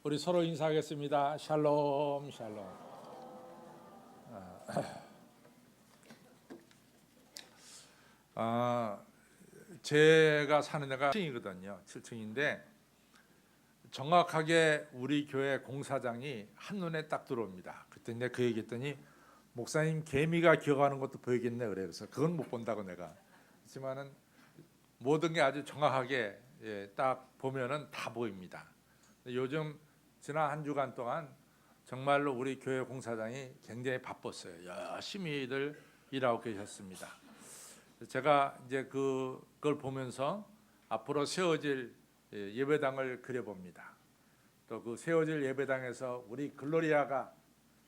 우리 서로 인사하겠습니다. 샬롬, 샬롬. 제가 사는 데가 7층이거든요. 7층인데 정확하게 우리 교회 공사장이 한눈에 딱 들어옵니다. 그때 내가 그 얘기했더니 목사님 개미가 기어가는 것도 보이겠네 그래. 그래서 그건 못 본다고 내가. 그렇지만은 모든 게 아주 정확하게 딱 보면은 다 보입니다. 요즘 지난 한 주간 동안 정말로 우리 교회 공사장이 굉장히 바빴어요. 열심히들 일하고 계셨습니다. 제가 이제 그걸 보면서 앞으로 세워질 예배당을 그려봅니다. 또 그 세워질 예배당에서 우리 글로리아가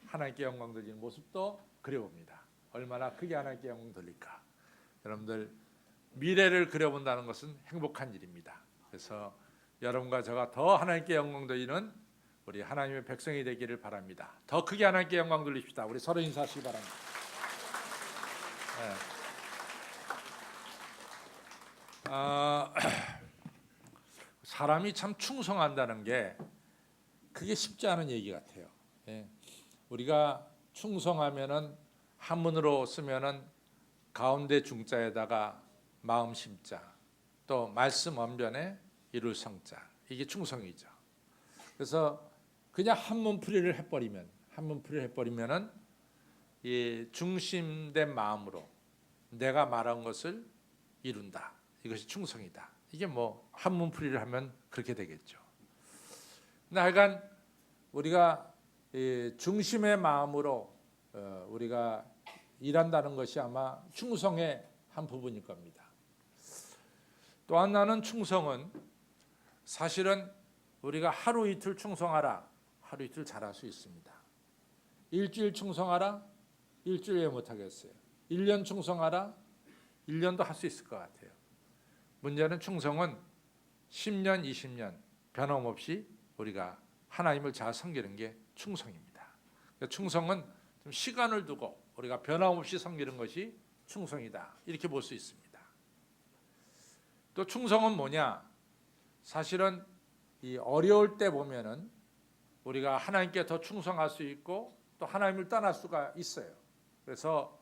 하나님께 영광 돌리는 모습도 그려봅니다. 얼마나 크게 하나님께 영광 돌릴까. 여러분들 미래를 그려본다는 것은 행복한 일입니다. 그래서 여러분과 제가 더 하나님께 영광 돌리는 우리 하나님의 백성이 되기를 바랍니다. 더 크게 하나님께 영광 돌립시다. 우리 서로 인사하시기 바랍니다. 사람이 참 충성한다는 게 그게 쉽지 않은 얘기 같아요. 우리가 충성하면은 한문으로 쓰면은 가운데 중자에다가 마음 심자, 또 말씀 언변에 이룰 성자, 이게 충성이죠. 그래서 그냥 한문풀이를 해버리면은 이 중심된 마음으로 내가 말한 것을 이룬다. 이것이 충성이다. 이게 뭐 한문풀이를 하면 그렇게 되겠죠. 근데 하여간 우리가 중심의 마음으로 우리가 일한다는 것이 아마 충성의 한 부분일 겁니다. 또 하나는 충성은 사실은 우리가 하루 이틀 충성하라, 하루 이틀 잘할 수 있습니다. 일주일 충성하라, 일주일 왜 못하겠어요. 1년 충성하라, 1년도 할 수 있을 것 같아요. 문제는 충성은 10년, 20년 변함없이 우리가 하나님을 잘 섬기는 게 충성입니다. 충성은 좀 시간을 두고 우리가 변함없이 섬기는 것이 충성이다. 이렇게 볼 수 있습니다. 또 충성은 뭐냐? 사실은 이 어려울 때 보면은 우리가 하나님께 더 충성할 수 있고 또 하나님을 떠날 수가 있어요. 그래서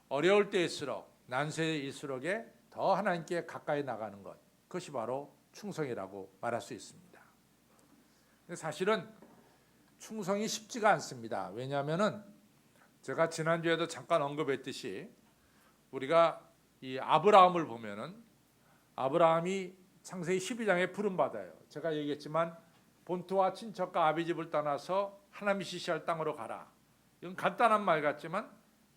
어려울 때일수록 난세일수록에 더 하나님께 가까이 나가는 것, 그것이 바로 충성이라고 말할 수 있습니다. 근데 사실은 충성이 쉽지가 않습니다. 왜냐하면은 제가 지난주에도 잠깐 언급했듯이 우리가 이 아브라함을 보면은 아브라함이 창세기 12장에 부름 받아요. 제가 얘기했지만 본토와 친척과 아비집을 떠나서 하나님이 지시할 땅으로 가라. 이건 간단한 말 같지만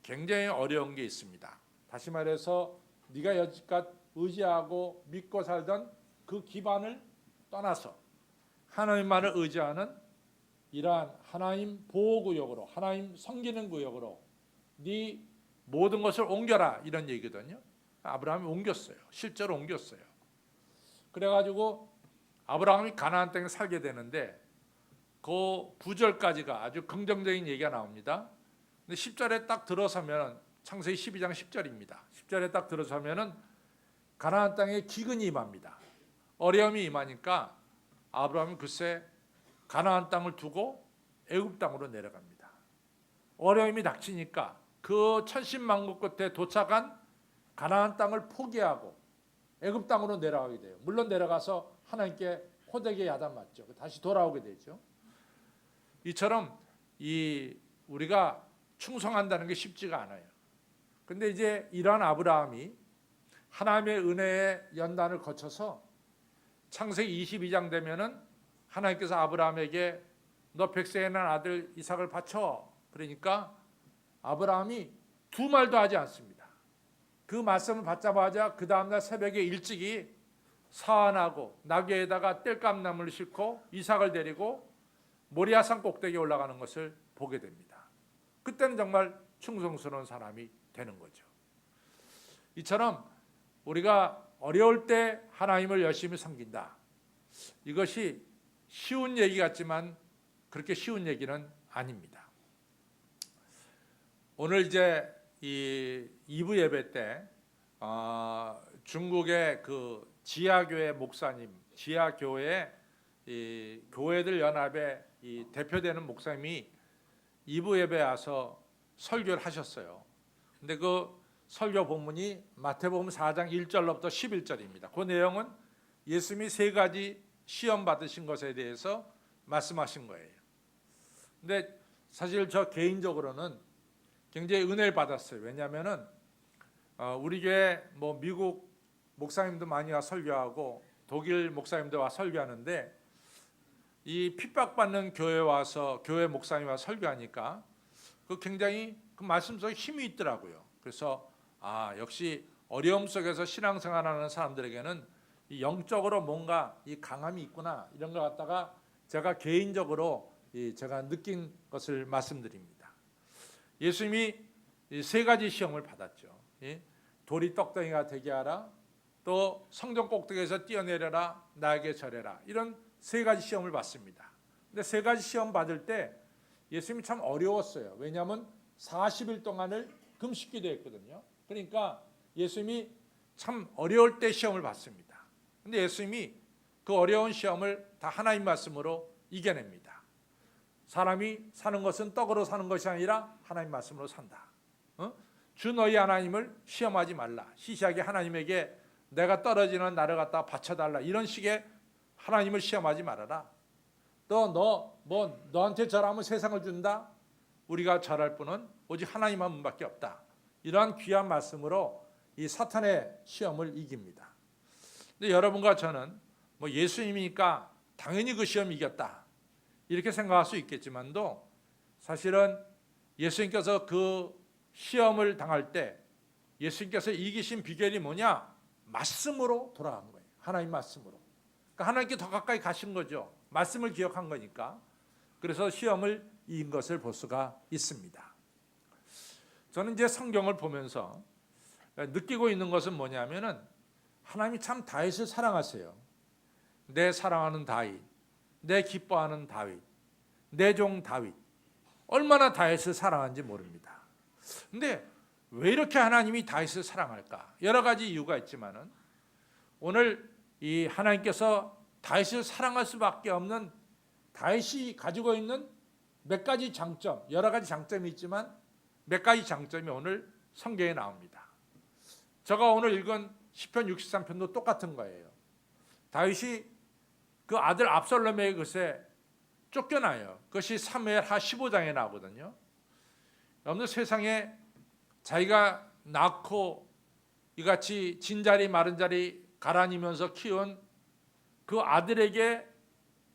굉장히 어려운 게 있습니다. 다시 말해서 네가 여지껏 의지하고 믿고 살던 그 기반을 떠나서 하나님만을 의지하는 이러한 하나님 보호구역으로, 하나님 섬기는 구역으로 네 모든 것을 옮겨라, 이런 얘기거든요. 아브라함이 옮겼어요. 실제로 옮겼어요. 그래가지고 아브라함이 가나안 땅에 살게 되는데 그 9절까지가 아주 긍정적인 얘기가 나옵니다. 근데 10절에 딱 들어서면 창세기 12장 10절입니다. 10절에 딱 들어서면은 가나안 땅에 기근이 임합니다. 어려움이 임하니까 아브라함이 글쎄 가나안 땅을 두고 애굽 땅으로 내려갑니다. 어려움이 닥치니까 그 천신만고 끝에 도착한 가나안 땅을 포기하고 애굽 땅으로 내려가게 돼요. 물론 내려가서 하나님께 호되게 야단 맞죠. 다시 돌아오게 되죠. 이처럼 우리가 충성한다는 게 쉽지가 않아요. 근데 이제 이러한 아브라함이 하나님의 은혜의 연단을 거쳐서 창세기 22장 되면은 하나님께서 아브라함에게 너 백세에 난 아들 이삭을 바쳐. 그러니까 아브라함이 두 말도 하지 않습니다. 그 말씀을 받자마자 그 다음날 새벽에 일찍이 사안하고 나귀에다가 땔감나무를 싣고 이삭을 데리고 모리아산 꼭대기에 올라가는 것을 보게 됩니다. 그때는 정말 충성스러운 사람이 되는 거죠. 이처럼 우리가 어려울 때 하나님을 열심히 섬긴다. 이것이 쉬운 얘기 같지만 그렇게 쉬운 얘기는 아닙니다. 오늘 이제 이 2부 예배 때 중국의 그 지하교회 목사님, 지하교회 이 교회들 연합의 이 대표되는 목사님이 2부 예배에 와서 설교를 하셨어요. 근데 그 설교 본문이 마태복음 4장 1절로부터 11절입니다. 그 내용은 예수님이 3가지 시험 받으신 것에 대해서 말씀하신 거예요. 근데 사실 저 개인적으로는 굉장히 은혜를 받았어요. 왜냐하면은 우리 교회 뭐 미국 목사님도 많이 와 설교하고 독일 목사님도 와 설교하는데 이 핍박받는 교회 와서 교회 목사님 와 설교하니까 그 굉장히 그 말씀 속에 힘이 있더라고요. 그래서 역시 어려움 속에서 신앙생활하는 사람들에게는 이 영적으로 뭔가 이 강함이 있구나 이런 걸 갖다가 제가 개인적으로 제가 느낀 것을 말씀드립니다. 예수님이 3가지 시험을 받았죠. 돌이 떡덩이가 되게 하라, 또 성전 꼭대기에서 뛰어내려라, 나에게 절해라, 이런 3가지 시험을 받습니다. 근데 3가지 시험 받을 때 예수님이 참 어려웠어요. 왜냐하면 40일 동안을 금식기도 했거든요. 그러니까 예수님이 참 어려울 때 시험을 받습니다. 근데 예수님이 그 어려운 시험을 다 하나님 말씀으로 이겨냅니다. 사람이 사는 것은 떡으로 사는 것이 아니라 하나님 말씀으로 산다. 주 너희 하나님을 시험하지 말라. 시시하게 하나님에게 내가 떨어지는 나를 갖다 바쳐달라, 이런 식의 하나님을 시험하지 말아라. 또 너한테 절하면 세상을 준다. 우리가 절할 분은 오직 하나님 한 분밖에 없다. 이러한 귀한 말씀으로 이 사탄의 시험을 이깁니다. 근데 여러분과 저는 뭐 예수님이니까 당연히 그 시험 이겼다 이렇게 생각할 수 있겠지만도 사실은 예수님께서 그 시험을 당할 때 예수님께서 이기신 비결이 뭐냐? 말씀으로 돌아간 거예요. 하나님 말씀으로. 그러니까 하나님께 더 가까이 가신 거죠. 말씀을 기억한 거니까. 그래서 시험을 이긴 것을 볼 수가 있습니다. 저는 이제 성경을 보면서 느끼고 있는 것은 뭐냐면은 하나님이 참 다윗을 사랑하세요. 내 사랑하는 다윗, 내 기뻐하는 다윗, 내 종 다윗, 얼마나 다윗을 사랑하는지 모릅니다. 근데 왜 이렇게 하나님이 다윗을 사랑할까? 여러 가지 이유가 있지만은 오늘 이 하나님께서 다윗을 사랑할 수밖에 없는 다윗이 가지고 있는 몇 가지 장점, 여러 가지 장점이 있지만 몇 가지 장점이 오늘 성경에 나옵니다. 제가 오늘 읽은 시편 63편도 똑같은 거예요. 다윗이 그 아들 압살롬의 것에 쫓겨나요. 그것이 사무엘하 15장에 나오거든요. 여러분들 세상에 자기가 낳고 이같이 진자리 마른자리 가라니면서 키운 그 아들에게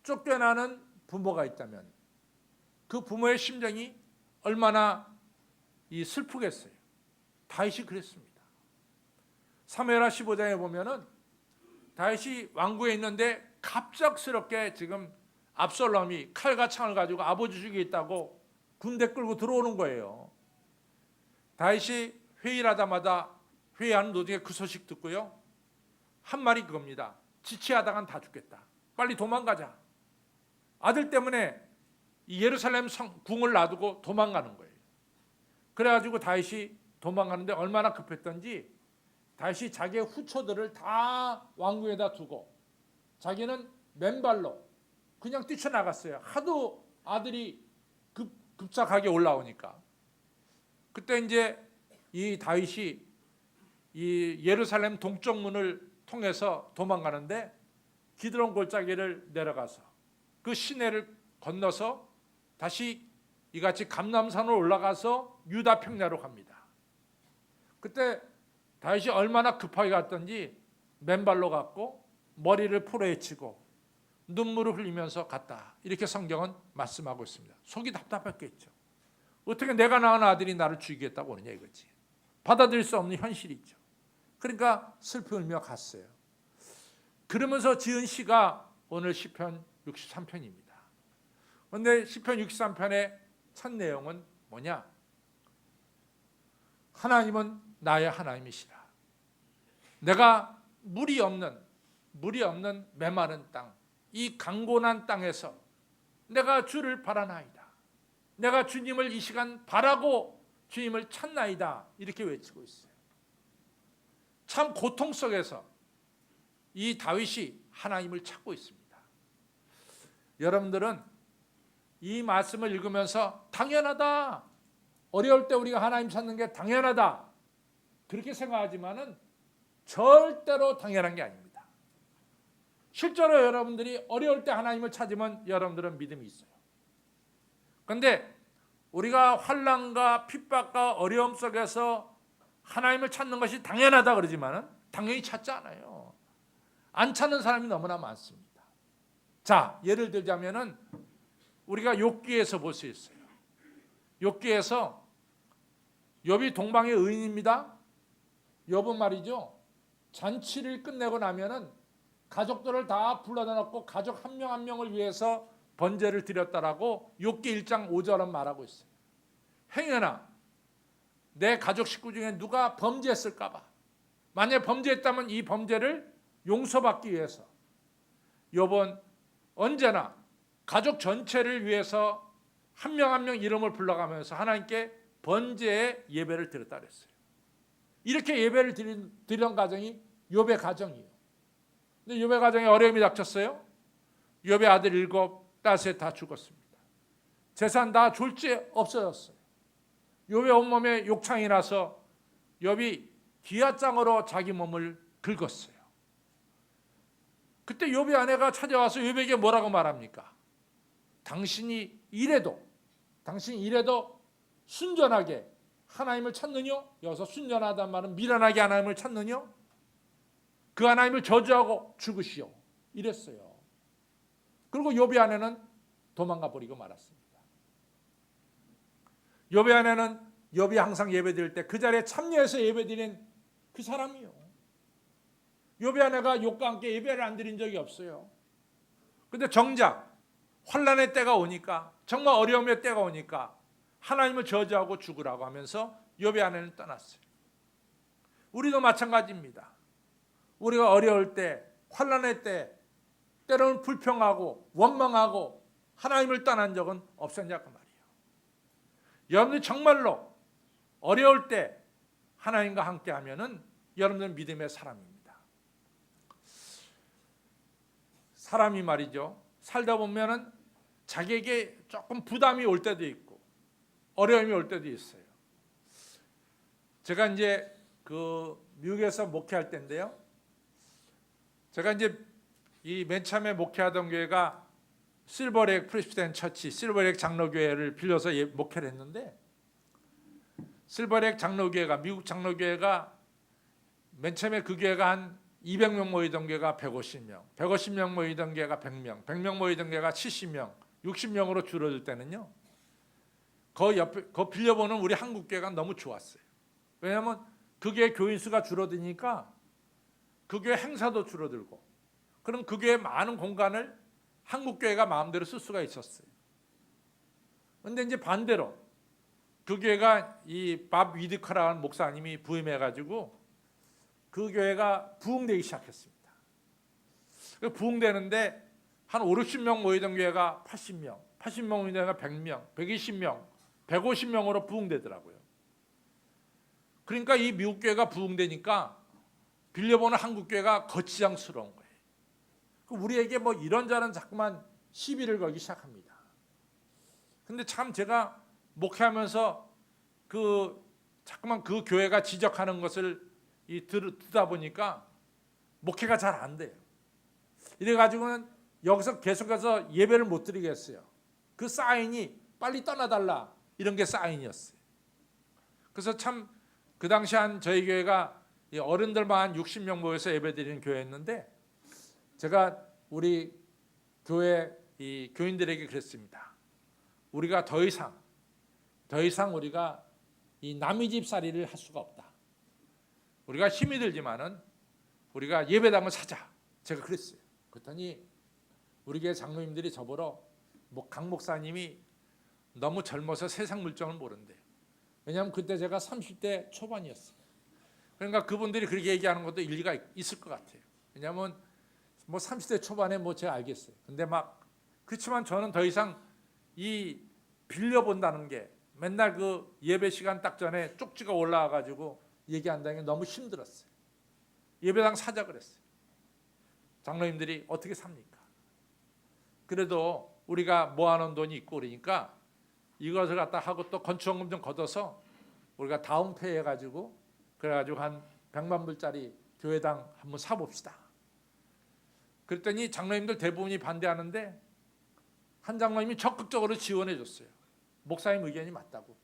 쫓겨나는 부모가 있다면 그 부모의 심정이 얼마나 슬프겠어요. 다윗이 그랬습니다. 사무엘하 15장에 보면은 다윗이 왕궁에 있는데 갑작스럽게 지금 압살롬이 칼과 창을 가지고 아버지 죽이겠다고 군대 끌고 들어오는 거예요. 다윗이 회의를 하다마다 회의하는 도중에 그 소식 듣고요, 한 말이 그겁니다. 지체하다간 다 죽겠다. 빨리 도망가자. 아들 때문에 이 예루살렘 궁을 놔두고 도망가는 거예요. 그래가지고 다윗이 도망가는데 얼마나 급했던지 다윗이 자기의 후처들을 다 왕궁에다 두고 자기는 맨발로 그냥 뛰쳐나갔어요. 하도 아들이 급작하게 올라오니까. 그때 이제 이 다윗이 이 예루살렘 동쪽 문을 통해서 도망가는데 기드론 골짜기를 내려가서 그 시내를 건너서 다시 이같이 감람산으로 올라가서 유다 평야로 갑니다. 그때 다윗이 얼마나 급하게 갔던지 맨발로 갔고 머리를 풀어헤치고 눈물을 흘리면서 갔다. 이렇게 성경은 말씀하고 있습니다. 속이 답답했겠죠. 어떻게 내가 낳은 아들이 나를 죽이겠다고 오느냐 이거지. 받아들일 수 없는 현실이죠. 그러니까 슬피 울며 갔어요. 그러면서 지은 시가 오늘 시편 63편입니다. 그런데 시편 63편의 첫 내용은 뭐냐? 하나님은 나의 하나님이시라. 내가 물이 없는 메마른 땅, 이 강곤한 땅에서 내가 주를 바라나이다. 내가 주님을 이 시간 바라고 주님을 찾나이다. 이렇게 외치고 있어요. 참 고통 속에서 이 다윗이 하나님을 찾고 있습니다. 여러분들은 이 말씀을 읽으면서 당연하다, 어려울 때 우리가 하나님 찾는 게 당연하다, 그렇게 생각하지만은 절대로 당연한 게 아닙니다. 실제로 여러분들이 어려울 때 하나님을 찾으면 여러분들은 믿음이 있어요. 그런데 우리가 환난과 핍박과 어려움 속에서 하나님을 찾는 것이 당연하다 그러지만은 당연히 찾지 않아요. 안 찾는 사람이 너무나 많습니다. 자, 예를 들자면은 우리가 욥기에서 볼 수 있어요. 욥기에서 욥이 동방의 의인입니다. 욥은 말이죠, 잔치를 끝내고 나면은 가족들을 다 불러다 놓고 가족 한 명 한 명을 위해서 번제를 드렸다라고 욥기 1장 5절은 말하고 있어요. 행여나 내 가족 식구 중에 누가 범죄했을까 봐, 만약에 범죄했다면 이 범죄를 용서받기 위해서 욥은 언제나 가족 전체를 위해서 한 명 한 명 이름을 불러가면서 하나님께 번제의 예배를 드렸다 그랬어요. 이렇게 예배를 드리던 가정이 욥의 가정이에요. 근데 욥의 가정에 어려움이 닥쳤어요. 욥의 아들 7, 딸 다 죽었습니다. 재산 다 졸지에 없어졌어요. 욥의 온몸에 욕창이 나서 욥이 기아장으로 자기 몸을 긁었어요. 그때 욥의 아내가 찾아와서 욥에게 뭐라고 말합니까? 당신이 이래도 순전하게 하나님을 찾느냐? 여기서 순전하다는 말은 미련하게 하나님을 찾느냐? 그 하나님을 저주하고 죽으시오, 이랬어요. 그리고 욥의 아내는 도망가 버리고 말았습니다. 욥의 아내는 욥이 항상 예배드릴 때 그 자리에 참여해서 예배드린 그 사람이요. 욥의 아내가 욥과 함께 예배를 안 드린 적이 없어요. 그런데 정작 환난의 때가 오니까, 정말 어려움의 때가 오니까 하나님을 저주하고 죽으라고 하면서 욥의 아내는 떠났어요. 우리도 마찬가지입니다. 우리가 어려울 때, 환난의 때 때로는 불평하고 원망하고 하나님을 떠난 적은 없었냐 그 말이에요. 여러분들 정말로 어려울 때 하나님과 함께 하면은 여러분들은 믿음의 사람입니다. 사람이 말이죠, 살다 보면은 자기에게 조금 부담이 올 때도 있고 어려움이 올 때도 있어요. 제가 이제 미국에서 목회할 때인데요, 제가 이제 이 맨 처음에 목회하던 교회가 실버렉 프레스비테리안 처치, 실버렉 장로교회를 빌려서 목회를 했는데, 실버렉 장로교회가, 미국 장로교회가 맨 처음에 그 교회가 한 200명 모이던 교회가 150명, 150명 모이던 교회가 100명, 100명 모이던 교회가 70명, 60명으로 줄어들 때는요, 그 빌려보는 우리 한국 교회가 너무 좋았어요. 왜냐하면 그 교회 교인 수가 줄어드니까 그 교회 행사도 줄어들고, 그럼 그 교회 많은 공간을 한국 교회가 마음대로 쓸 수가 있었어요. 그런데 이제 반대로 그 교회가 이 밥 위드커라는 목사님이 부임해가지고 그 교회가 부흥되기 시작했습니다. 부흥되는데 한 5, 60명 모이던 교회가 80명, 80명 모이던 교회가 100명, 120명, 150명으로 부흥되더라고요. 그러니까 이 미국 교회가 부흥되니까 빌려보는 한국 교회가 거치장스러운 거예요. 우리에게 뭐 이런저런 자꾸만 시비를 걸기 시작합니다. 근데 참 제가 목회하면서 자꾸만 그 교회가 지적하는 것을 듣다 보니까 목회가 잘 안 돼요. 이래가지고는 여기서 계속해서 예배를 못 드리겠어요. 그 사인이 빨리 떠나달라, 이런 게 사인이었어요. 그래서 참 그 당시 한 저희 교회가 어른들만 한 60명 모여서 예배 드리는 교회였는데, 제가 우리 교회 이 교인들에게 그랬습니다. 우리가 더 이상 우리가 이 남의 집 살이를 할 수가 없다. 우리가 힘이 들지만은 우리가 예배당을 사자. 제가 그랬어요. 그랬더니 우리 교회 장로님들이 저보러 강 목사님이 너무 젊어서 세상 물정을 모른대요. 왜냐하면 그때 제가 30대 초반이었어요. 그러니까 그분들이 그렇게 얘기하는 것도 일리가 있을 것 같아요. 왜냐하면 뭐 30대 초반에 뭐 제가 알겠어요. 근데 그렇지만 저는 더 이상 이 빌려본다는 게, 맨날 그 예배 시간 딱 전에 쪽지가 올라와가지고 얘기한다는 게 너무 힘들었어요. 예배당 사자 그랬어요. 장로님들이 어떻게 삽니까? 그래도 우리가 모아놓은 돈이 있고 그러니까 이것을 갖다 하고 또 건축원금 좀 걷어서 우리가 다운페이 해가지고 그래가지고 한 100만 불짜리 교회당 한번 사봅시다. 그랬더니 장로님들 대부분이 반대하는데 한 장로님이 적극적으로 지원해 줬어요. 목사님 의견이 맞다고.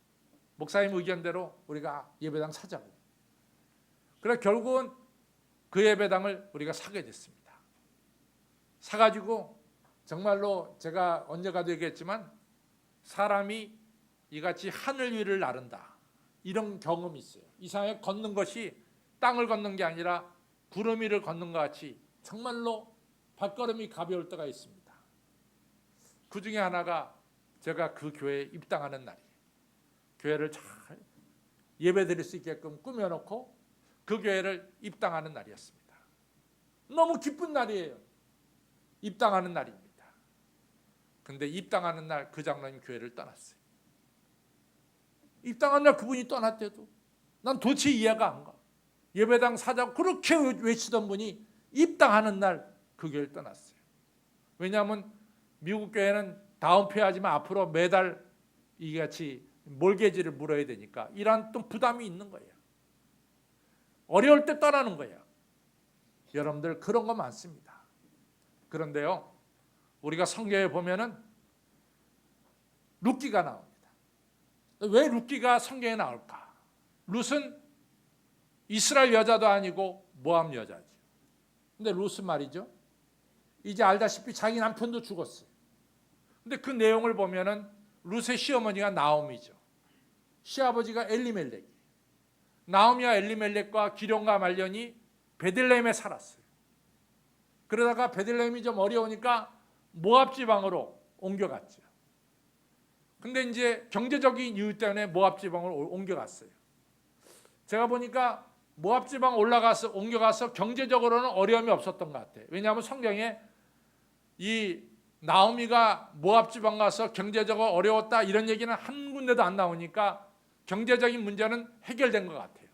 목사님 의견대로 우리가 예배당 사자고. 그래 결국은 그 예배당을 우리가 사게 됐습니다. 사가지고 정말로 제가 언제 가도 얘기했지만 사람이 이같이 하늘 위를 나른다. 이런 경험이 있어요. 이 세상에 걷는 것이 땅을 걷는 게 아니라 구름 위를 걷는 것 같이 정말로 발걸음이 가벼울 때가 있습니다. 그 중에 하나가 제가 그 교회에 입당하는 날이에요. 교회를 잘 예배드릴 수 있게끔 꾸며놓고 그 교회를 입당하는 날이었습니다. 너무 기쁜 날이에요. 입당하는 날입니다. 근데 입당하는 날 그 장로님 교회를 떠났어요. 입당한 날 그분이 떠났대도 난 도대체 이해가 안 가. 예배당 사자고 그렇게 외치던 분이 입당하는 날 그 교회를 떠났어요. 왜냐하면 미국 교회는 다운페이하지만 앞으로 매달 이같이 몰개지를 물어야 되니까 이런 또 부담이 있는 거예요. 어려울 때 떠나는 거예요. 여러분들 그런 거 많습니다. 그런데요, 우리가 성경에 보면은 룻기가 나옵니다. 왜 룻기가 성경에 나올까? 룻은 이스라엘 여자도 아니고 모압 여자죠. 근데 룻은 말이죠, 이제 알다시피 자기 남편도 죽었어요. 근데 그 내용을 보면은 룻의 시어머니가 나오미죠. 시아버지가 엘리멜렉. 나오미와 엘리멜렉과 기럯과 말년이 베들레헴에 살았어요. 그러다가 베들레헴이 좀 어려우니까 모압 지방으로 옮겨갔죠. 근데 이제 경제적인 이유 때문에 모압 지방으로 옮겨갔어요. 제가 보니까 모압 지방 옮겨가서 경제적으로는 어려움이 없었던 것 같아요. 왜냐하면 성경에 이 나오미가 모압 지방 가서 경제적으로 어려웠다 이런 얘기는 한 군데도 안 나오니까 경제적인 문제는 해결된 것 같아요.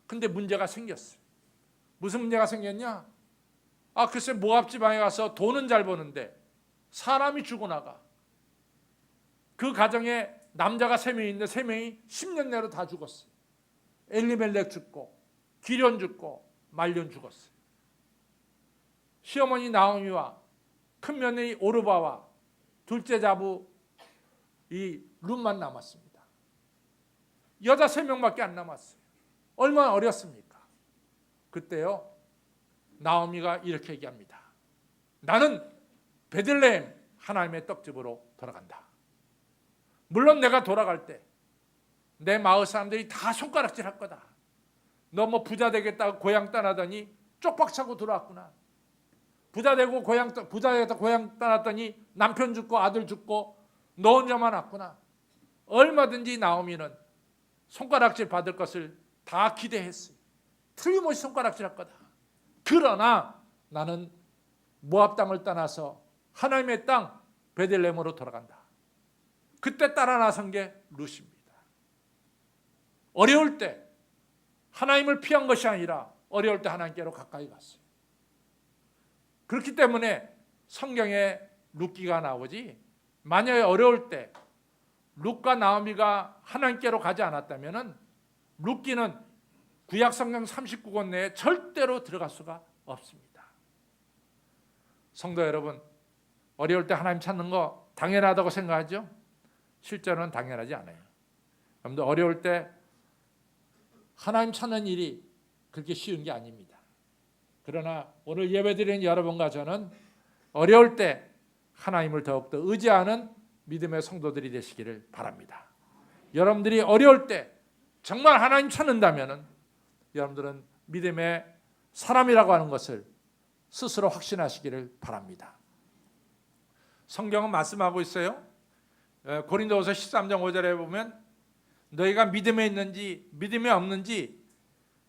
근데 문제가 생겼어요. 무슨 문제가 생겼냐? 글쎄 모압 지방에 가서 돈은 잘 버는데 사람이 죽어나가. 그 가정에 남자가 3명이 있는데 3명이 10년 내로 다 죽었어요. 엘리멜렉 죽고 기럯 죽고 말년 죽었어요. 시어머니 나오미와 큰 며느리 오르바와 둘째 자부 이 룻만 남았습니다. 여자 3명밖에 안 남았어요. 얼마나 어렸습니까? 그때요, 나오미가 이렇게 얘기합니다. 나는 베들레헴 하나님의 떡집으로 돌아간다. 물론 내가 돌아갈 때 내 마을 사람들이 다 손가락질 할 거다. 너 뭐 부자 되겠다고 고향 떠나더니 쪽박차고 들어왔구나. 부자 되겠다 고향 떠났더니 남편 죽고 아들 죽고 너 혼자만 왔구나. 얼마든지 나오미는 손가락질 받을 것을 다 기대했어요. 틀림없이 손가락질 할 거다. 그러나 나는 모압 땅을 떠나서 하나님의 땅 베들레헴으로 돌아간다. 그때 따라 나선 게 룻입니다. 어려울 때 하나님을 피한 것이 아니라 어려울 때 하나님께로 가까이 갔어요. 그렇기 때문에 성경에 룻기가 나오지, 만약에 어려울 때 룻과 나오미가 하나님께로 가지 않았다면 룻기는 구약 성경 39권 내에 절대로 들어갈 수가 없습니다. 성도 여러분, 어려울 때 하나님 찾는 거 당연하다고 생각하죠? 실제로는 당연하지 않아요. 여러분들 어려울 때 하나님 찾는 일이 그렇게 쉬운 게 아닙니다. 그러나 오늘 예배드리는 여러분과 저는 어려울 때 하나님을 더욱더 의지하는 믿음의 성도들이 되시기를 바랍니다. 여러분들이 어려울 때 정말 하나님 찾는다면 여러분들은 믿음의 사람이라고 하는 것을 스스로 확신하시기를 바랍니다. 성경은 말씀하고 있어요. 고린도후서 13장 5절에 보면 너희가 믿음에 있는지 믿음에 없는지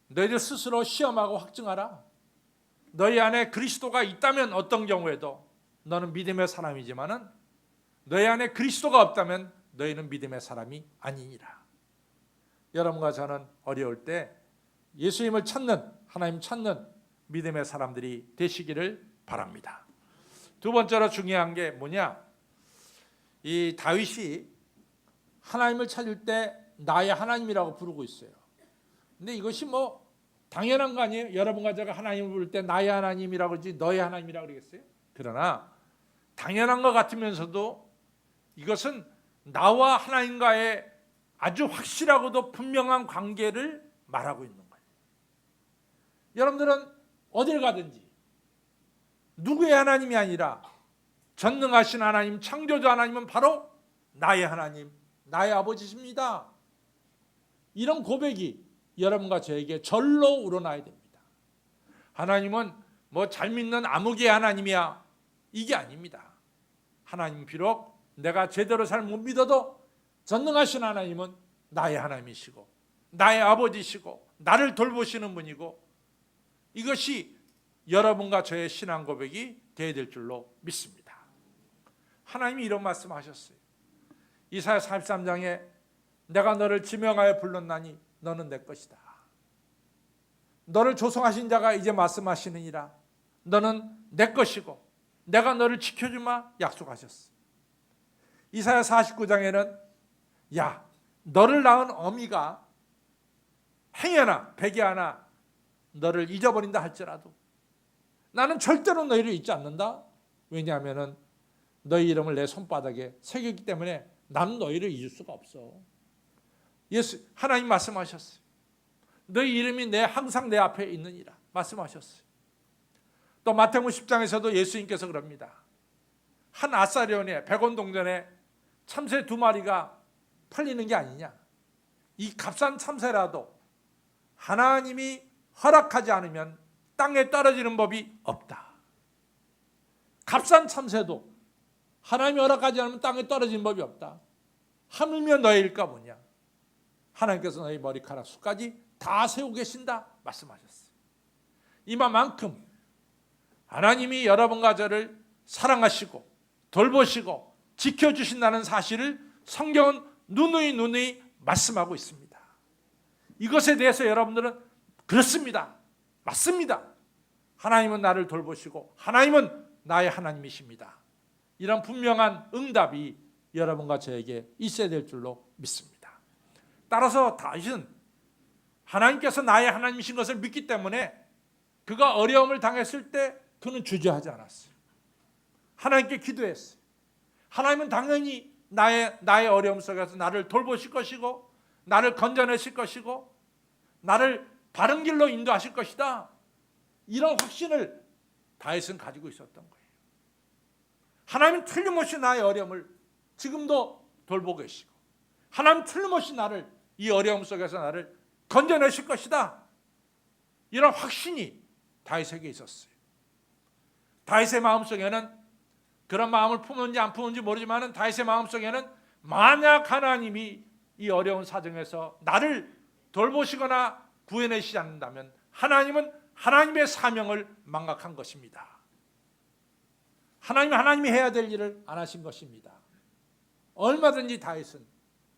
너희들 스스로 시험하고 확증하라. 너희 안에 그리스도가 있다면 어떤 경우에도 너는 믿음의 사람이지만은 너희 안에 그리스도가 없다면 너희는 믿음의 사람이 아니니라. 여러분과 저는 어려울 때 예수님을 찾는, 하나님 찾는 믿음의 사람들이 되시기를 바랍니다. 두 번째로 중요한 게 뭐냐? 이 다윗이 하나님을 찾을 때 나의 하나님이라고 부르고 있어요. 근데 이것이 뭐 당연한 거 아니에요? 여러분과 제가 하나님을 부를 때 나의 하나님이라고 그러지 너의 하나님이라고 그러겠어요? 그러나 당연한 것 같으면서도 이것은 나와 하나님과의 아주 확실하고도 분명한 관계를 말하고 있는 거예요. 여러분들은 어딜 가든지 누구의 하나님이 아니라 전능하신 하나님, 창조자 하나님은 바로 나의 하나님, 나의 아버지십니다. 이런 고백이 여러분과 저에게 절로 우러나야 됩니다. 하나님은 뭐 잘 믿는 아무개 하나님이야, 이게 아닙니다. 하나님 비록 내가 제대로 잘 못 믿어도 전능하신 하나님은 나의 하나님이시고 나의 아버지시고 나를 돌보시는 분이고, 이것이 여러분과 저의 신앙 고백이 되어야 될 줄로 믿습니다. 하나님이 이런 말씀하셨어요. 이사야 43장에 내가 너를 지명하여 불렀나니 너는 내 것이다. 너를 조성하신 자가 이제 말씀하시느니라. 너는 내 것이고 내가 너를 지켜주마 약속하셨어. 이사야 49장에는 야, 너를 낳은 어미가 행여나 배개하나 너를 잊어버린다 할지라도 나는 절대로 너희를 잊지 않는다. 왜냐하면 너희 이름을 내 손바닥에 새겼기 때문에 나는 너희를 잊을 수가 없어. 예수 하나님 말씀하셨어요. 너희 이름이 항상 내 앞에 있느니라 말씀하셨어요. 또 마태복음 10장에서도 예수님께서 그럽니다. 한 아사리온에 100원 동전에 참새 2마리가 팔리는 게 아니냐. 이 값싼 참새라도 하나님이 허락하지 않으면 땅에 떨어지는 법이 없다. 값싼 참새도 하나님이 허락하지 않으면 땅에 떨어지는 법이 없다. 하물며 너희일까 보냐. 하나님께서 너희 머리카락 수까지 다 세우고 계신다 말씀하셨어요. 이만큼 하나님이 여러분과 저를 사랑하시고 돌보시고 지켜주신다는 사실을 성경은 누누이 말씀하고 있습니다. 이것에 대해서 여러분들은 그렇습니다. 맞습니다. 하나님은 나를 돌보시고 하나님은 나의 하나님이십니다. 이런 분명한 응답이 여러분과 저에게 있어야 될 줄로 믿습니다. 따라서 다윗은 하나님께서 나의 하나님이신 것을 믿기 때문에 그가 어려움을 당했을 때 그는 주저하지 않았어요. 하나님께 기도했어요. 하나님은 당연히 나의 어려움 속에서 나를 돌보실 것이고 나를 건져내실 것이고 나를 바른 길로 인도하실 것이다. 이런 확신을 다윗은 가지고 있었던 거예요. 하나님은 틀림없이 나의 어려움을 지금도 돌보고 계시고 하나님 틀림없이 나를 이 어려움 속에서 나를 건져내실 것이다. 이런 확신이 다윗에게 있었어요. 다윗의 마음속에는 그런 마음을 품은지 안 품은지 모르지만 다윗의 마음속에는 만약 하나님이 이 어려운 사정에서 나를 돌보시거나 구해내시지 않는다면 하나님은 하나님의 사명을 망각한 것입니다. 하나님이 해야 될 일을 안 하신 것입니다. 얼마든지 다윗은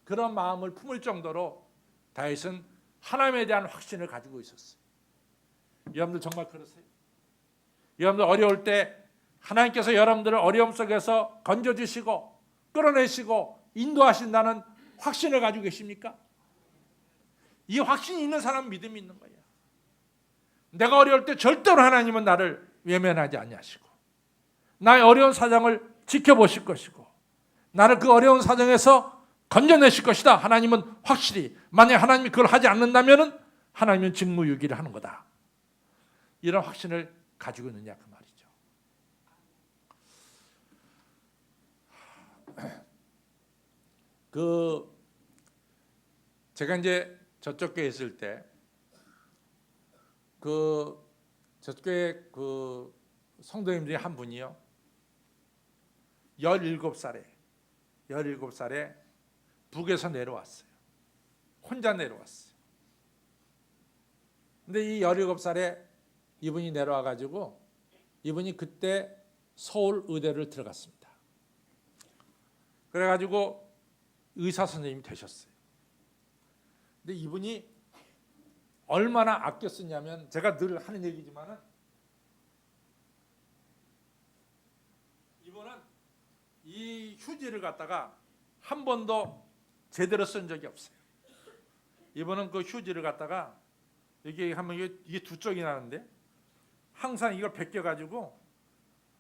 그런 마음을 품을 정도로 다윗은 하나님에 대한 확신을 가지고 있었어요. 여러분들 정말 그러세요? 여러분들 어려울 때 하나님께서 여러분들을 어려움 속에서 건져주시고 끌어내시고 인도하신다는 확신을 가지고 계십니까? 이 확신이 있는 사람은 믿음이 있는 거예요. 내가 어려울 때 절대로 하나님은 나를 외면하지 아니하시고 나의 어려운 사정을 지켜보실 것이고 나를 그 어려운 사정에서 건져내실 것이다. 하나님은 확실히, 만약 하나님이 그걸 하지 않는다면 하나님은 직무유기를 하는 거다. 이런 확신을 가지고 있느냐 그 말이죠. 제가 이제 저쪽 교회 있을 때 저쪽 교회 성도님 중에 한 분이요, 17살에 북에서 내려왔어요. 혼자 내려왔어요. 근데 이 17살에 이분이 내려와가지고 이분이 그때 서울 의대를 들어갔습니다. 그래가지고 의사 선생님이 되셨어요. 근데 이분이 얼마나 아껴 쓰냐면, 제가 늘 하는 얘기지만은 이 휴지를 갖다가 한 번도 제대로 쓴 적이 없어요. 이번은 그 휴지를 갖다가 이게 하면 이게 두 쪽이 나는데 항상 이걸 벗겨가지고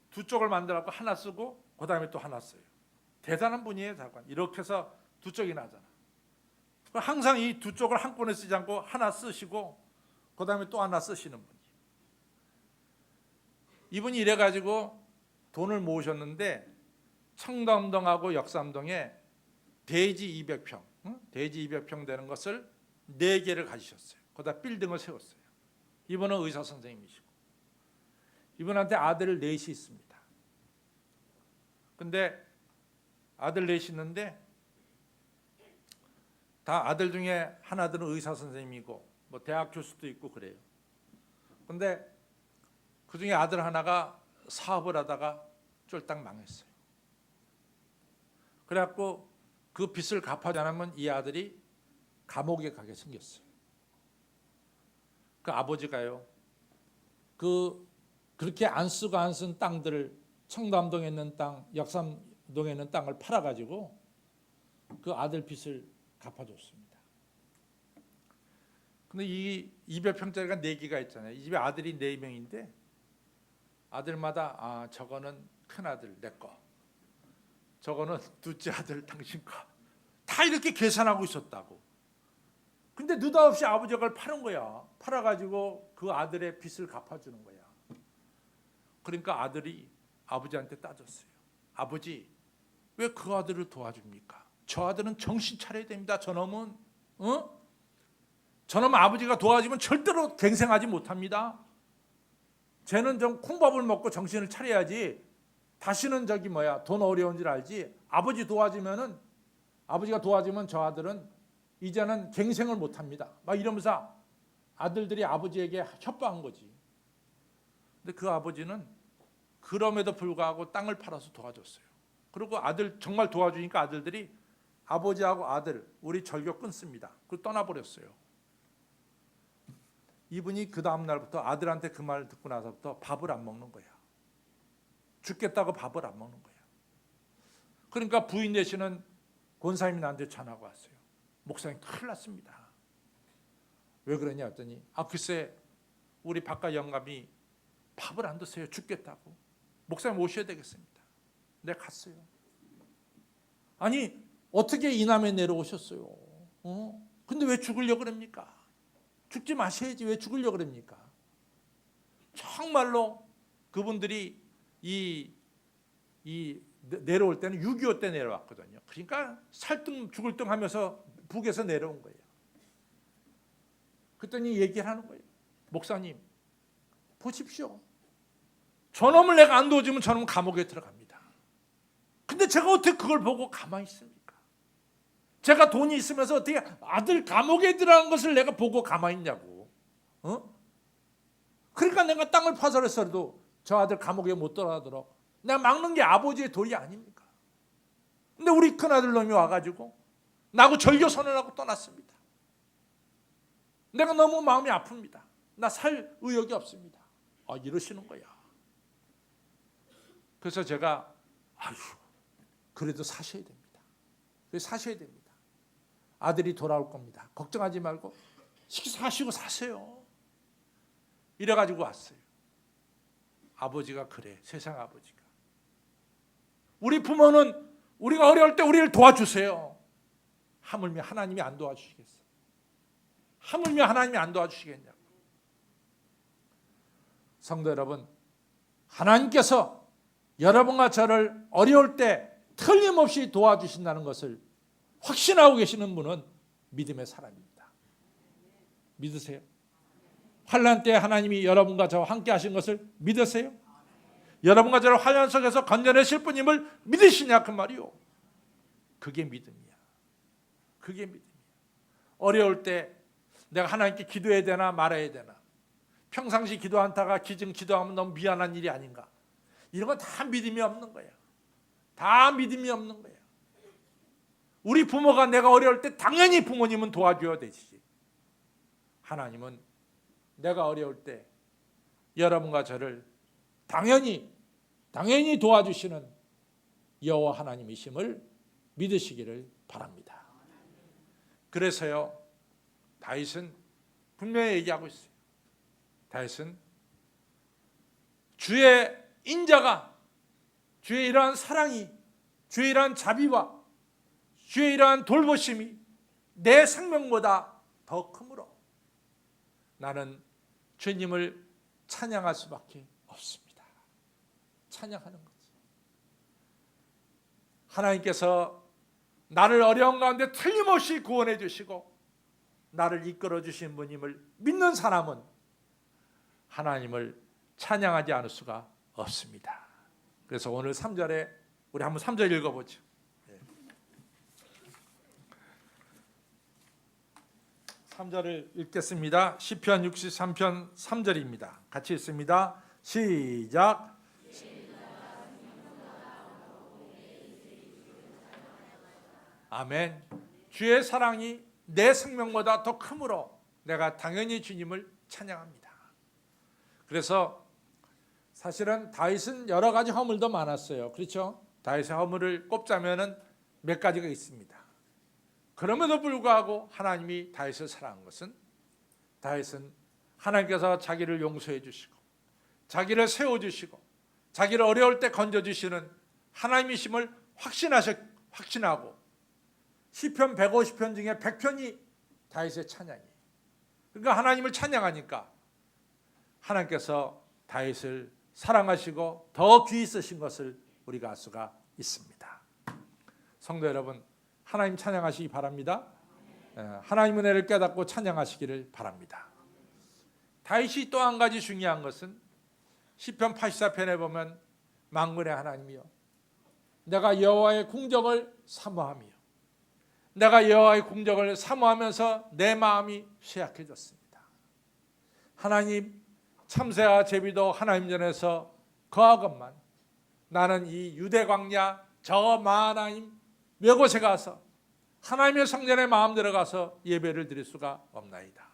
두 쪽을 만들어갖고 하나 쓰고 그 다음에 또 하나 써요. 대단한 분이에요, 장관. 이렇게 해서 두 쪽이 나잖아. 항상 이 두 쪽을 한꺼번에 쓰지 않고 하나 쓰시고 그 다음에 또 하나 쓰시는 분이. 이분이 이래가지고 돈을 모으셨는데 청담동하고 역삼동에 대지 200평, 대지 200평 되는 것을 4개를 가지셨어요. 거기다 빌딩을 세웠어요. 이분은 의사 선생님이시고 이분한테 아들 넷이 있습니다. 근데 아들 넷이 있는데 다 아들 중에 하나들은 의사 선생님이고 뭐 대학 교수도 있고 그래요. 근데 그 중에 아들 하나가 사업을 하다가 쫄딱 망했어요. 그래갖고 그 빚을 갚아지 않으면 이 아들이 감옥에 가게 생겼어요. 그 아버지가요, 그렇게 안 쓰고 안 쓴 땅들을 청담동에 있는 땅, 역삼동에 있는 땅을 팔아가지고 그 아들 빚을 갚아줬습니다. 근데 이 200평짜리가 4개가 있잖아요. 이 집에 아들이 4명인데 아들마다 저거는 큰 아들 내 거, 저거는 둘째 아들 당신 거, 다 이렇게 계산하고 있었다고. 근데 느닷없이 아버지가 그걸 파는 거야. 팔아가지고 그 아들의 빚을 갚아주는 거야. 그러니까 아들이 아버지한테 따졌어요. 아버지, 왜 그 아들을 도와줍니까? 저 아들은 정신 차려야 됩니다. 저놈은 저놈 아버지가 도와주면 절대로 갱생하지 못합니다. 쟤는 좀 콩밥을 먹고 정신을 차려야지. 다시는 돈 어려운 줄 알지. 아버지가 도와주면 저 아들은 이제는 갱생을 못합니다. 막 이러면서 아들들이 아버지에게 협박한 거지. 근데 그 아버지는 그럼에도 불구하고 땅을 팔아서 도와줬어요. 그리고 아들 정말 도와주니까 아들들이 아버지하고 아들 우리 절교 끊습니다. 그리고 떠나버렸어요. 이분이 그 다음 날부터 아들한테 그 말을 듣고 나서부터 밥을 안 먹는 거야. 죽겠다고 밥을 안 먹는 거야. 그러니까 부인 되시는 권사님이 나한테 전화가 왔어요. 목사님 큰일 났습니다. 왜 그러냐 했더니 글쎄 우리 바깥 영감이 밥을 안 드세요. 죽겠다고. 목사님 오셔야 되겠습니다. 내가 갔어요. 아니 어떻게 이남에 내려오셨어요? 근데 왜 죽으려고 그럽니까? 죽지 마셔야지 왜 죽으려고 그럽니까? 정말로 그분들이 내려올 때는 6.25 때 내려왔거든요. 그러니까 살등 죽을 등 하면서 북에서 내려온 거예요. 그랬더니 얘기를 하는 거예요. 목사님 보십시오. 저놈을 내가 안 도와주면 저놈은 감옥에 들어갑니다. 근데 제가 어떻게 그걸 보고 가만히 있습니까? 제가 돈이 있으면서 어떻게 아들 감옥에 들어간 것을 내가 보고 가만히 있냐고. 그러니까 내가 땅을 파설했어도 저 아들 감옥에 못 들어가도록 내가 막는 게 아버지의 도리 아닙니까? 근데 우리 큰아들 놈이 와가지고 나하고 절교 선언하고 떠났습니다. 내가 너무 마음이 아픕니다. 나 살 의욕이 없습니다. 이러시는 거야. 그래서 제가 그래도 사셔야 됩니다. 사셔야 됩니다. 아들이 돌아올 겁니다. 걱정하지 말고 사시고 사세요. 이래가지고 왔어요. 아버지가 그래. 세상 아버지가. 우리 부모는 우리가 어려울 때 우리를 도와주세요. 하물며 하나님이 안 도와주시겠어요? 하물며 하나님이 안 도와주시겠냐고. 성도 여러분, 하나님께서 여러분과 저를 어려울 때 틀림없이 도와주신다는 것을 확신하고 계시는 분은 믿음의 사람입니다. 믿으세요? 환난 때 하나님이 여러분과 저와 함께 하신 것을 믿으세요? 여러분과 저를 환난 속에서 건져내실 분임을 믿으시냐 그 말이요. 그게 믿음이야. 그게 믿음이야. 어려울 때 내가 하나님께 기도해야 되나 말아야 되나, 평상시 기도 않다가 기도하면 너무 미안한 일이 아닌가, 이런 건 다 믿음이 없는 거야. 다 믿음이 없는 거야. 우리 부모가 내가 어려울 때 당연히 부모님은 도와줘야 되지. 하나님은 내가 어려울 때 여러분과 저를 당연히 도와주시는 여호와 하나님이심을 믿으시기를 바랍니다. 그래서요, 다윗은 분명히 얘기하고 있어요. 다윗은 주의 인자가, 주의 이러한 사랑이, 주의 이러한 자비와 주의 이러한 돌보심이 내 생명보다 더 크므로 나는 주님을 찬양할 수밖에 없습니다. 찬양하는 거지. 하나님께서 나를 어려운 가운데 틀림없이 구원해 주시고 나를 이끌어 주신 분임을 믿는 사람은 하나님을 찬양하지 않을 수가 없습니다. 그래서 오늘 3절에 우리 한번 3절 읽어보죠. 3절을 읽겠습니다. 시편 63편 3절입니다. 같이 읽습니다. 시작. 아멘. 주의 사랑이 내 생명보다 더 크므로 내가 당연히 주님을 찬양합니다. 그래서 사실은 다윗은 여러 가지 허물도 많았어요. 그렇죠? 다윗의 허물을 꼽자면은 몇 가지가 있습니다. 그럼에도 불구하고 하나님이 다윗을 사랑한 것은, 다윗은 하나님께서 자기를 용서해 주시고 자기를 세워주시고 자기를 어려울 때 건져주시는 하나님이심을 확신하고 시편 150편 중에 100편이 다윗의 찬양이에요. 그러니까 하나님을 찬양하니까 하나님께서 다윗을 사랑하시고 더 귀히 쓰신 것을 우리가 알 수가 있습니다. 성도 여러분, 하나님 찬양하시기 바랍니다. 하나님 은혜를 깨닫고 찬양하시기를 바랍니다. 다윗이 또 한 가지 중요한 것은 시편 84편에 보면 만군의 하나님이여 내가 여호와의 궁정을 사모하며 내가 여호와의 궁정을 사모하면서 내 마음이 쇠약해졌습니다. 하나님, 참새와 제비도 하나님 전에서 거하건만 나는 이 유대 광야 저 마하나임 몇 곳에 가서 하나님의 성전에 마음 들어가서 예배를 드릴 수가 없나이다.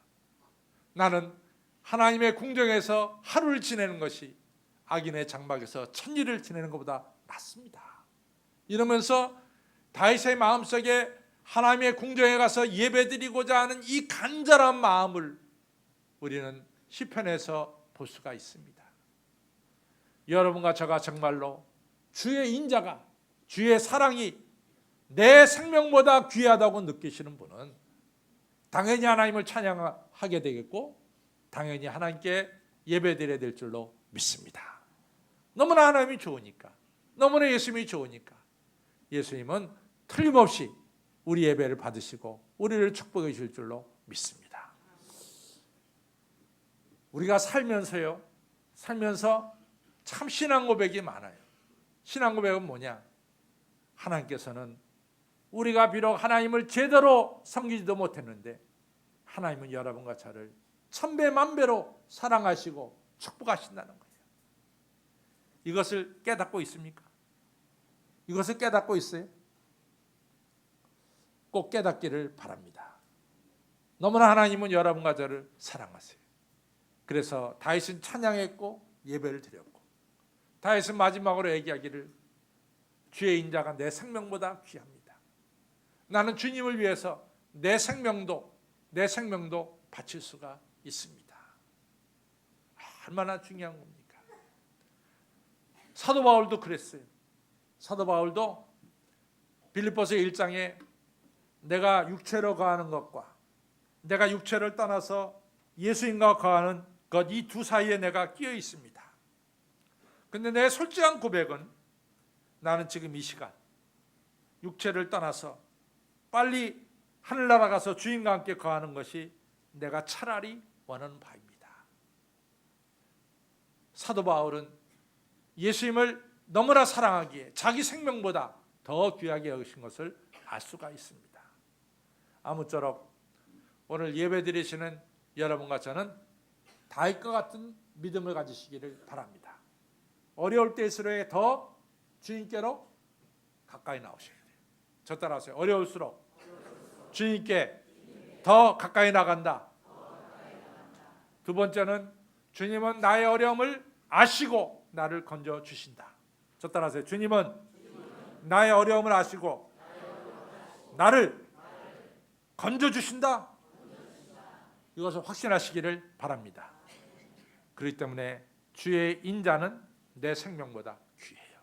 나는 하나님의 궁정에서 하루를 지내는 것이 악인의 장막에서 천일을 지내는 것보다 낫습니다. 이러면서 다윗의 마음속에 하나님의 궁정에 가서 예배드리고자 하는 이 간절한 마음을 우리는 시편에서 볼 수가 있습니다. 여러분과 저가 정말로 주의 인자가, 주의 사랑이 내 생명보다 귀하다고 느끼시는 분은 당연히 하나님을 찬양하게 되겠고 당연히 하나님께 예배드려야 될 줄로 믿습니다. 너무나 하나님이 좋으니까, 너무나 예수님이 좋으니까 예수님은 틀림없이 우리 예배를 받으시고 우리를 축복해 주실 줄로 믿습니다. 우리가 살면서 참 신앙 고백이 많아요. 신앙 고백은 뭐냐? 하나님께서는 우리가 비록 하나님을 제대로 섬기지도 못했는데 하나님은 여러분과 저를 천배 만배로 사랑하시고 축복하신다는 거예요. 이것을 깨닫고 있습니까? 이것을 깨닫고 있어요? 꼭 깨닫기를 바랍니다. 너무나 하나님은 여러분과 저를 사랑하세요. 그래서 다윗은 찬양했고 예배를 드렸고 다윗은 마지막으로 얘기하기를 주의 인자가 내 생명보다 귀합니다. 나는 주님을 위해서 내 생명도 바칠 수가 있습니다. 얼마나 중요한 겁니까? 사도 바울도 그랬어요. 사도 바울도 빌립보서 1장에 내가 육체로 거하는 것과 내가 육체를 떠나서 예수님과 거하는 것 이 두 사이에 내가 끼어 있습니다. 근데 내 솔직한 고백은 나는 지금 이 시간 육체를 떠나서 빨리 하늘나라 가서 주님과 함께 거하는 것이 내가 차라리 원하는 바입니다. 사도 바울은 예수님을 너무나 사랑하기에 자기 생명보다 더 귀하게 여기신 것을 알 수가 있습니다. 아무쪼록 오늘 예배 드리시는 여러분과 저는 다윗과 같은 믿음을 가지시기를 바랍니다. 어려울 때일수록 더 주님께로 가까이 나오셔야 돼요. 저 따라하세요. 어려울수록 주님께 더 가까이 나간다. 두 번째는 주님은 나의 어려움을 아시고 나를 건져 주신다. 저 따라하세요. 주님은 나의 어려움을 아시고 나를 건져주신다. 이것을 확신하시기를 바랍니다. 그렇기 때문에 주의 인자는 내 생명보다 귀해요.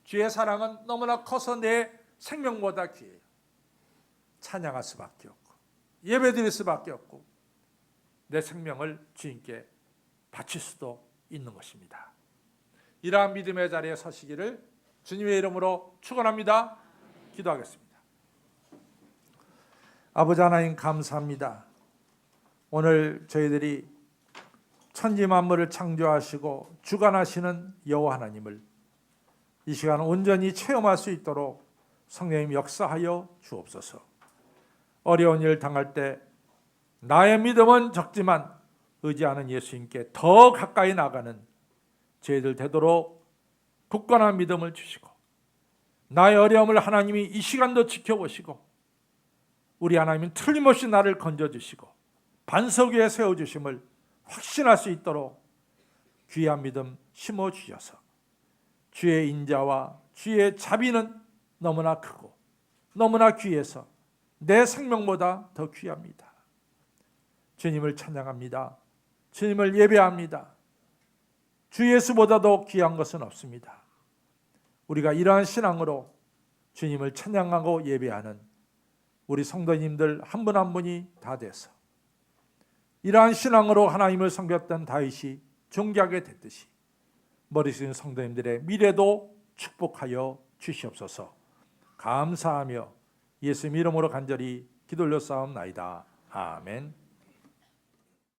주의 사랑은 너무나 커서 내 생명보다 귀해요. 찬양할 수밖에 없고 예배드릴 수밖에 없고 내 생명을 주님께 바칠 수도 있는 것입니다. 이러한 믿음의 자리에 서시기를 주님의 이름으로 축원합니다. 기도하겠습니다. 아버지 하나님 감사합니다. 오늘 저희들이 천지 만물을 창조하시고 주관하시는 여호와 하나님을 이 시간 온전히 체험할 수 있도록 성령님 역사하여 주옵소서. 어려운 일 당할 때 나의 믿음은 적지만 의지하는 예수님께 더 가까이 나가는 저희들 되도록 굳건한 믿음을 주시고 나의 어려움을 하나님이 이 시간도 지켜보시고 우리 하나님은 틀림없이 나를 건져주시고 반석 위에 세워주심을 확신할 수 있도록 귀한 믿음 심어주셔서 주의 인자와 주의 자비는 너무나 크고 너무나 귀해서 내 생명보다 더 귀합니다. 주님을 찬양합니다. 주님을 예배합니다. 주 예수보다도 귀한 것은 없습니다. 우리가 이러한 신앙으로 주님을 찬양하고 예배하는 우리 성도님들 한 분 한 분이 다 돼서 이러한 신앙으로 하나님을 섬겼던 다윗이 존귀하게 됐듯이 머리 숙인 성도님들의 미래도 축복하여 주시옵소서. 감사하며 예수님 이름으로 간절히 기도 올려 싸움나이다. 아멘.